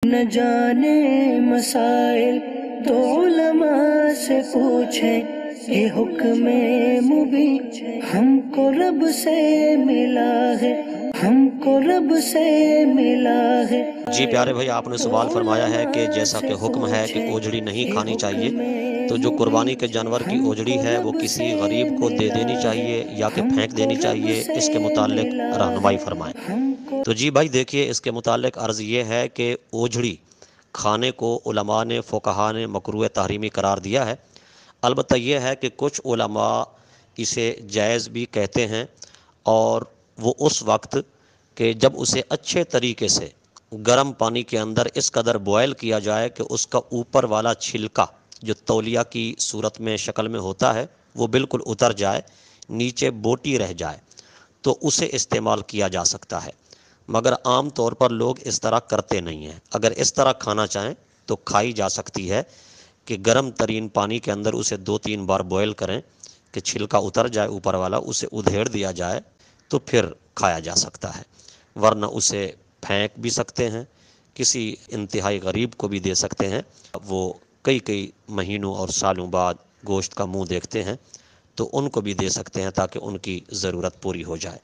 نہ جانے مسائل تو علماء سے پوچھیں، یہ حکم مبین ہم کو رب سے ملا ہے، ہم کو رب سے ملا ہے۔ جی پیارے بھائی، آپ نے سوال فرمایا ہے کہ جیسا کہ حکم ہے کہ اوجڑی نہیں کھانی چاہیے، تو جو قربانی کے جانور کی اوجڑی ہے وہ کسی غریب کو دے دینی چاہیے یا کہ پھینک دینی چاہیے، اس کے متعلق رہنمائی فرمائیں۔ تو جی بھائی دیکھیے، اس کے متعلق عرض یہ ہے کہ اوجڑی کھانے کو علماء نے، فقہا نے مکروہ تحریمی قرار دیا ہے۔ البتہ یہ ہے کہ کچھ علماء اسے جائز بھی کہتے ہیں، اور وہ اس وقت کہ جب اسے اچھے طریقے سے گرم پانی کے اندر اس قدر بوائل کیا جائے کہ اس کا اوپر والا چھلکا جو تولیہ کی صورت میں شکل میں ہوتا ہے وہ بالکل اتر جائے، نیچے بوٹی رہ جائے، تو اسے استعمال کیا جا سکتا ہے۔ مگر عام طور پر لوگ اس طرح کرتے نہیں ہیں۔ اگر اس طرح کھانا چاہیں تو کھائی جا سکتی ہے کہ گرم ترین پانی کے اندر اسے 2-3 بار بوائل کریں کہ چھلکا اتر جائے اوپر والا، اسے ادھیڑ دیا جائے تو پھر کھایا جا سکتا ہے، ورنہ اسے پھینک بھی سکتے ہیں، کسی انتہائی غریب کو بھی دے سکتے ہیں۔ وہ کئی مہینوں اور سالوں بعد گوشت کا منہ دیکھتے ہیں تو ان کو بھی دے سکتے ہیں تاکہ ان کی ضرورت پوری ہو جائے۔